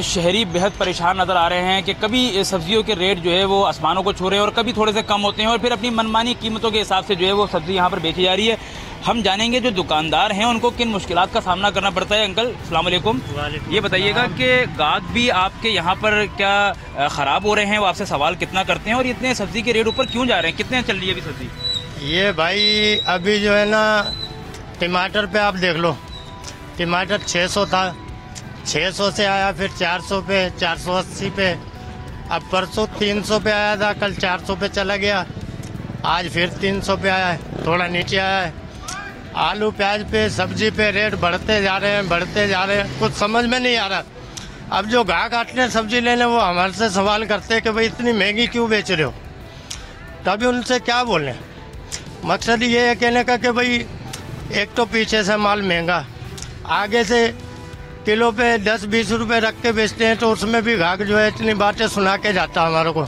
शहरी बेहद परेशान नज़र आ रहे हैं कि कभी सब्जियों के रेट जो है वो आसमानों को छू रहे हैं और कभी थोड़े से कम होते हैं और फिर अपनी मनमानी कीमतों के हिसाब से जो है वो सब्ज़ी यहाँ पर बेची जा रही है। हम जानेंगे जो दुकानदार हैं उनको किन मुश्किलात का सामना करना पड़ता है। अंकल अस्सलाम वालेकुम, ये बताइएगा कि गाहक भी आपके यहाँ पर क्या ख़राब हो रहे हैं, वो आपसे सवाल कितना करते हैं और इतने सब्ज़ी के रेट ऊपर क्यों जा रहे हैं, कितने चल रही है अभी सब्ज़ी? ये भाई अभी जो है ना टमाटर पे आप देख लो, टमाटर 600 था, 600 से आया फिर 400 पे, 480 पे, अब परसों 300 पे आया था, कल 400 पे चला गया, आज फिर 300 पे आया है, थोड़ा नीचे आया है। आलू प्याज पे सब्जी पे रेट बढ़ते जा रहे हैं, कुछ समझ में नहीं आ रहा। अब जो ग्राहक आते हैं सब्जी लेने वो हमारे से सवाल करते हैं कि भाई इतनी महंगी क्यों बेच रहे हो, तभी उनसे क्या बोलें। मकसद ये है कहने का कि भाई एक तो पीछे से माल महंगा, आगे से किलो पे 10-20 रुपए रख के बेचते हैं, तो उसमें भी ग्राहक जो है इतनी बातें सुना के जाता हमारे को।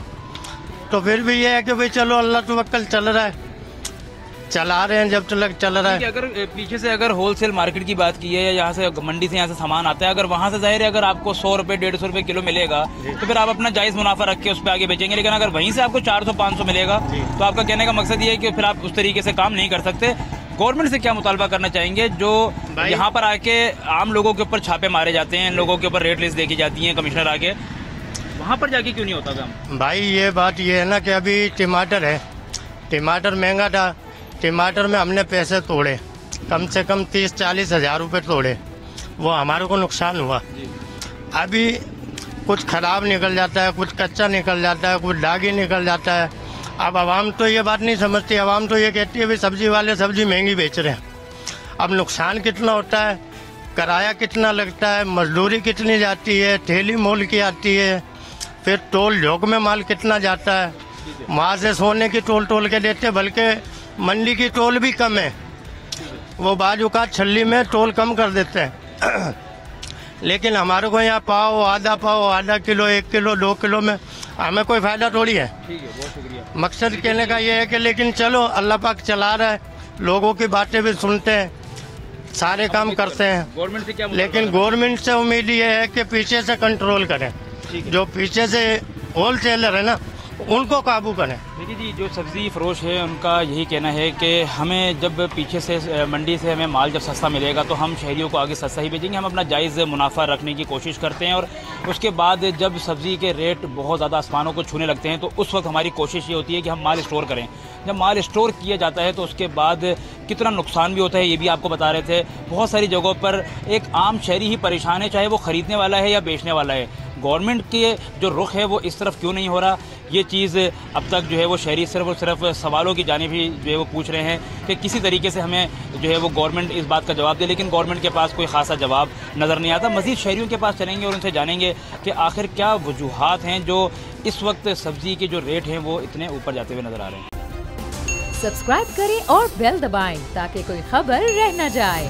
तो फिर भी ये है कि भाई चलो अल्लाह तवक्कल चल रहा है, चला रहे हैं जब तक चल रहा है। अगर पीछे से अगर होलसेल मार्केट की बात की है या यहाँ से मंडी से यहाँ से सामान आता है, अगर वहाँ से जाहिर है अगर आपको 100 रुपए 150 रुपए किलो मिलेगा तो फिर आप अपना जायज़ मुनाफा रख के उस पर आगे बेचेंगे। लेकिन अगर वहीं से आपको 400-500 मिलेगा तो आपका कहने का मकसद ये है कि फिर आप उस तरीके से काम नहीं कर सकते। गवर्नमेंट से क्या मुतालबा करना चाहेंगे जो यहाँ पर आके आम लोगों के ऊपर छापे मारे जाते हैं, लोगों के ऊपर रेट लिस्ट देखी जाती है, कमिश्नर आके वहाँ पर जाके क्यों नहीं होता काम? भाई ये बात ये है ना कि अभी टमाटर है, टमाटर महंगा था, टमाटर में हमने पैसे तोड़े, कम से कम 30-40 हज़ार रुपये तोड़े, वो हमारे को नुकसान हुआ। अभी कुछ ख़राब निकल जाता है, कुछ कच्चा निकल जाता है, कुछ दागी निकल जाता है। अब आवाम तो ये बात नहीं समझती, आवाम तो ये कहती है भाई सब्जी वाले सब्जी महंगी बेच रहे हैं। अब नुकसान कितना होता है, किराया कितना लगता है, मजदूरी कितनी जाती है, थैली मोल की आती है, फिर टोल झोंक में माल कितना जाता है, वहाँ से सोने की टोल के देते, बल्कि मंडी की टोल भी कम है, वो बाजू का छल्ली में टोल कम कर देते हैं। लेकिन हमारे को यहाँ पाव, आधा किलो, 1 किलो, 2 किलो में हमें कोई फायदा थोड़ी है। ठीक है, बहुत शुक्रिया। मकसद कहने का ये है कि लेकिन चलो अल्लाह पाक चला रहा है, लोगों की बातें भी सुनते हैं, सारे काम करते हैं, गवर्नमेंट से क्या, लेकिन गवर्नमेंट से उम्मीद ये है कि पीछे से कंट्रोल करें, जो पीछे से होलसेलर है ना उनको काबू करें। देखिए जी, जो सब्ज़ी फरोश है उनका यही कहना है कि हमें जब पीछे से मंडी से हमें माल जब सस्ता मिलेगा तो हम शहरियों को आगे सस्ता ही बेचेंगे, हम अपना जायज़ मुनाफा रखने की कोशिश करते हैं। और उसके बाद जब सब्ज़ी के रेट बहुत ज़्यादा आसमानों को छूने लगते हैं तो उस वक्त हमारी कोशिश ये होती है कि हम माल स्टोर करें। जब माल स्टोर किया जाता है तो उसके बाद कितना नुकसान भी होता है ये भी आपको बता रहे थे। बहुत सारी जगहों पर एक आम शहरी ही परेशान है, चाहे वो ख़रीदने वाला है या बेचने वाला है। गवर्नमेंट के जो रुख है वो इस तरफ क्यों नहीं हो रहा, ये चीज़ अब तक जो है वो शहरी सिर्फ और सिर्फ सवालों की जानिब ही जो है वो पूछ रहे हैं कि किसी तरीके से हमें जो है वो गवर्नमेंट इस बात का जवाब दे, लेकिन गवर्नमेंट के पास कोई खासा जवाब नज़र नहीं आता। मज़ीद शहरियों के पास चलेंगे और उनसे जानेंगे कि आखिर क्या वजूहात हैं जो इस वक्त सब्ज़ी के जो रेट हैं वो इतने ऊपर जाते हुए नज़र आ रहे हैं। सब्सक्राइब करें और बेल दबाएं ताकि कोई खबर रह न जाए।